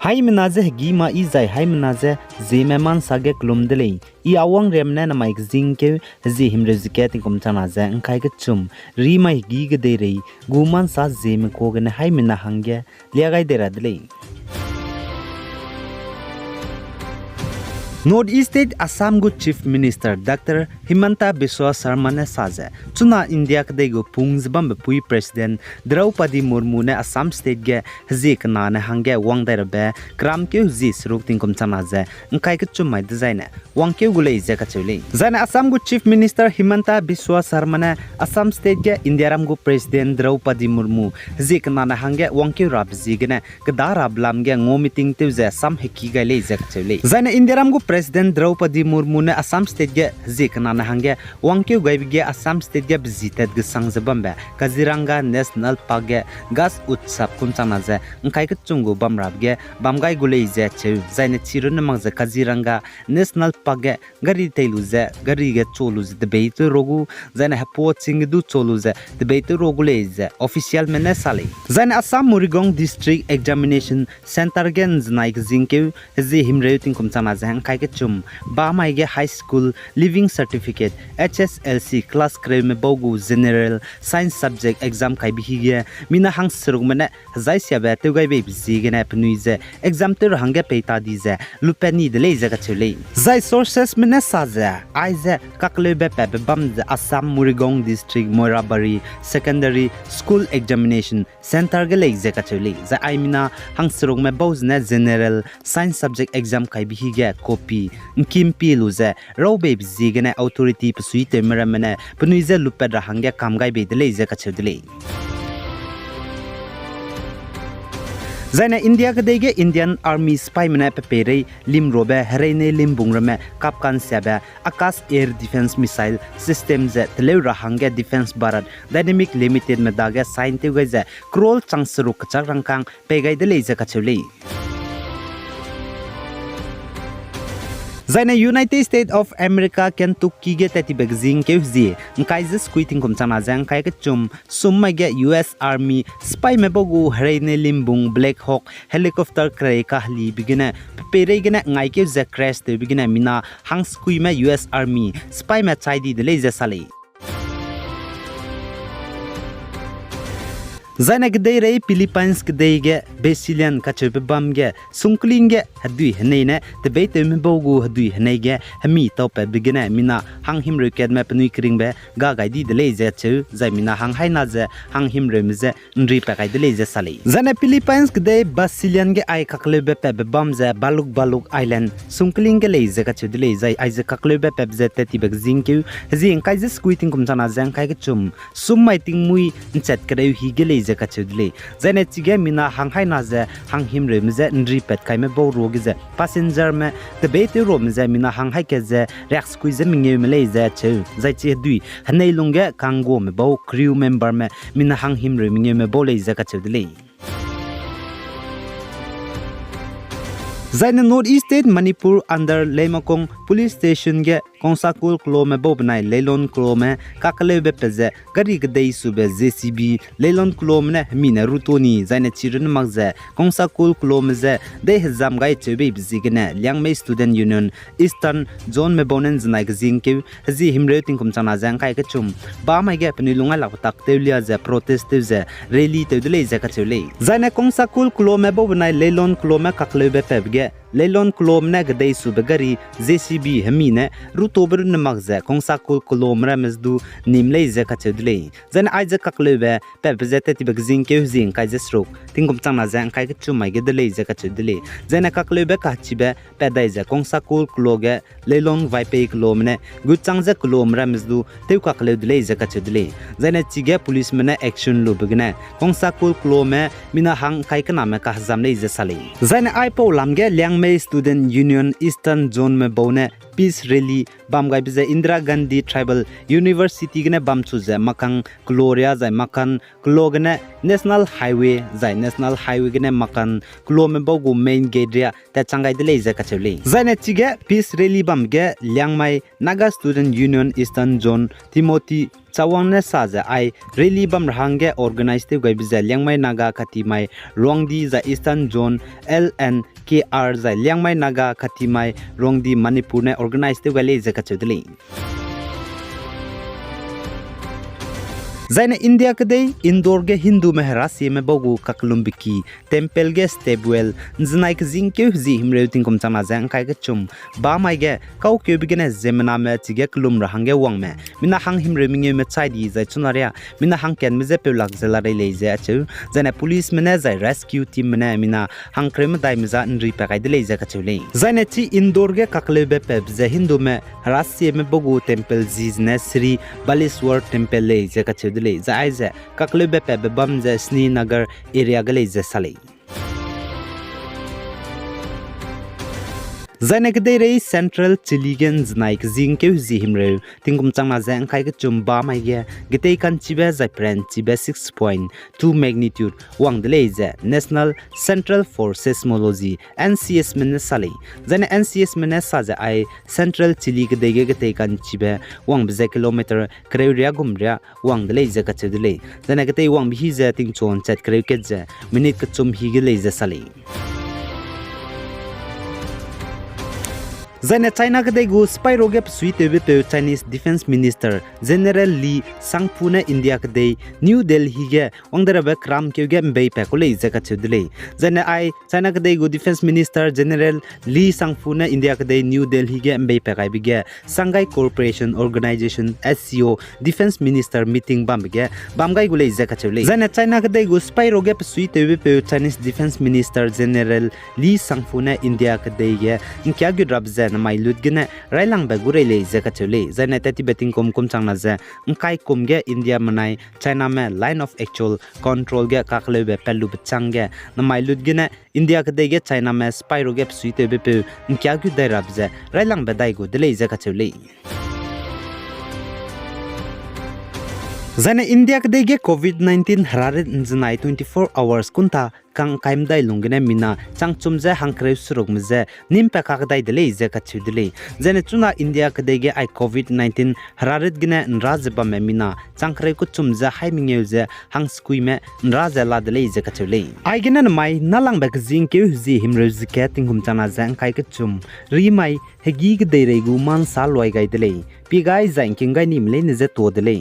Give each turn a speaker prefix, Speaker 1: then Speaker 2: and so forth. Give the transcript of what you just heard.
Speaker 1: Hai menaze gima izai hai menaze Zeme man sage klumdele I awang remne na maik zingke zi himre ziketing kum chanaze ngkai ke chum ri mai gi ge de rei guman sa Zeme ko gane hai mena hangge liagai dera dele North East State Assam gu Chief Minister Dr. Himanta Biswa Sarma ne saze chuna India kdei gu pungzbam pui President Draupadi Murmu ne Assam State ge zik na ne hangge wang der be kram ke zi sruk ting kum chana ze ngkai ke chumai design wang ke gule ze ka chule zana Assam gu Chief Minister Himanta Biswa Sarma ne Assam State ge India ram gu President Draupadi Murmu zik na ne hangge wang ke rab zi ge ne gda rab lam ge ngo meeting te ze Assam heki ga le ze ka chule zana India ram gu President Draupadi Murmu ne Assam State ge zikna na hange wangkeu gaibge Assam State ge visited ge sangjabambe Kaziranga National Park ge gas utsap kumchana ze ngkai ke chungu bamrab ge bamgai gulei ze che zaine chirun mangze Kaziranga National Park ge gari teilu ze gari ge cholu ze debate rogu zaine hapo ching du cholu ze debate rogu le ze official mene sale zaine Assam Murigong District Examination Center gen znaik zingkeu ze himreuting kumchana ze ngkai ke chum ba mai ge high school living certificate HSLC class krem me bogu general science subject exam kai bi ge mina hang srug mane zai sia ba te gai be bi ge na pnui ze exam te hange peita di ze lupani de le ze ga chule zai sources mane sa ze ai ze kakle be pe bam ze Assam Murigong District Moirabari Secondary School Examination Center ge le ze ga chule za ai mina hang srug me boz ne general science subject exam kai bi ge copy Nkimpi luze robe bzigene authority psui temera mene pnuize lupedra hangya kamgai bedele ize kachedele Zaina India kadege Indian Army spy mena pepere lim robe herene lim bungrame kapkan sebe Akas Air Defense Missile System ze teleura hangya Defense Bharat Dynamic Limited medaga sign te gaize krol changsru kachak rangkang pegai dele ize kachule Zaina United States of America Kentucky ge tati begzing ke zi nkai ze squeating kum chana jang kai ke chum summa ge US Army spy me bogu hreine limbung Black Hawk helicopter krai ka hli bigina pere gena ngai ke ze crash te bigina mina hang squi me US Army spy me chai di de le ze sale Zaina gdei rei Philippines gdei ge Basilian kachope bam ge sungkling ge hadui hnei ne te be te bogu hadui hnei ge hami tope bigina mina hang him reket me pnui kring be ga gai di de le ze chu zai mina hang hai na ze hang him re me ze nri pa gai de le ze sale Zaina Philippines gdei Basilian ge ai kakle be pe bam ze baluk island sungkling ge le ze ka chu de le zai ai ze kakle be pe ze te ti beg jing ke zing kai ze squeating kum chana jang kai ke chum sum mai ting mui chat kreu hi ge le ka chudle zane chige mina hanghai na ze hang him re mze nri pet kai me bo ro ge ze passenger me the bete ro mze mina hanghai ke ze rex squeeze minge me le ze chu zai chi dui hanei lunge kango me bo crew member me mina hang him re minge me bo le ze ka chudle Zaina North East State Manipur under Lemakong Police Station ge Kongsakul klo me bobnai Leilon klo me kakale be peze gari gdei sube JCB Leilon klo me mina rutoni zaina chirin magze Kongsakul klo me ze de hzam gai chebe bizigene Liangmei Student Union Eastern Zone me bonen znai gzing ke zi himre tingkum chana jang kai ke chum ba mai ge pani lunga lak tak teulia ze protest ze rally teudele ze ka chule zaina Kongsakul klo me bobnai Leilon klo me kakale be pebge Leilon klom na gdei subagari JCB hamine rutober namagze Kongsakul klom ramezdu nimlei ze kachedle zan aiza kaklebe pepzete tibagzing ke huzing kai jesrok tingum changna jang kai ke chumai ge dele ze kachedle zan kaklebe kachibe pedai ze Kongsakul kloge Leilon vaipe klomne guchangze klom ramezdu teu kakledle ze kachedle zan chige police mena action lobgne Kongsakul klome mina hang kai kana me ka zamle ze sale zan aipo lamge Liangmei Student Union Eastern Zone में बोने Peace Rally bam gai bize Indira Gandhi Tribal University gene bam chuze makang Gloria zai makan klo gene National Highway zai National Highway gene makan klo me bogu main gate ria ta changai de le ze ka chule zai ne chige Peace Rally bam ge Liangmai Naga Student Union Eastern Zone Timothy Chawang ne saja ai rally bam range organize te gai bize Liangmai Naga khati mai Rongdi za Eastern Zone LN KR zai liangmai Naga khatimai rongdi Manipur ne organize te gale je kachudli Zaina India kadai indoor ge Hindu mehrasi me bogu kaklumbiki temple ge stepwell znai ke jingke ji himre tingkom chama jang kai ge chum ba mai ge kau ke bigene zemna me chige klum rahange wangme mina hang himre minge me chai di zai chunaria mina hang ken me je pe lak zela rei le je achu zaina police mene zai rescue team mene mina hang krem dai me za nri pe kai de le je ka chule zaina chi indoor ge kakle be pe je Hindu me rasi me bogu temple ji ne Sri Baleswar temple le je ka chule Zaize kaklube pe bam je Srinagar area gale je sale Zaine ke dei central chiligen znaik jing ke ji himre tingum changma jang kai ke chumba mai ge gitei kan chibe za pren chibe 6.2 magnitude wang de je National Central for Seismology NCS men sale zaine NCS men sa ja ai central chili ke dei ge gitei kan chibe wang be kilometer kreria gumria wang de je ka chedle zaine gitei wang bi je ting chon chat kre ke je minute ke chum hi ge le je sale Zaina China kadai go spy rogep suite with Chinese Defense Minister General Li Sangpune India kadai New Delhi ge wangdara be kram ke ge mbei pe kole izaka chudle Zaina ai China kadai go Defense Minister General Li Sangpune India kadai New Delhi ge mbei pe kai ge Shanghai Cooperation Organization SCO Defense Minister meeting bamgai gule izaka chule Zaina China kadai go spy rogep suite with Chinese Defense Minister General Li Sangpune India kadai ge inkya gu rabze na mai lut gene railang ba gure le zaka chule zaina tati betting kom changna za kai kom ge India manai China me line of actual control ge kakle be pelu bchangge na mai lut gene India ke de ge China me spy ro ge suite be pe kya gu dai rabze railang ba dai go de le zaka chule Zaina India ke de ge COVID-19 harare nznai 24 hours kunta kang kaim dai lungene mina changchum je hangkre surok mje nim pe kak dai dele je ka chudle jene chuna India ke de ge ai COVID-19 hararit gine nraj ba me mina changkre ku chum je hai mingeu je hang skui me nraj la dele je ka chule ai gine mai nalang ba jing ke ji himre ji ke tinghum chana jang kai ke chum ri mai hegi ge dei rei gu man sal loi gai dele pi gai jang king gai nim le ne je to dele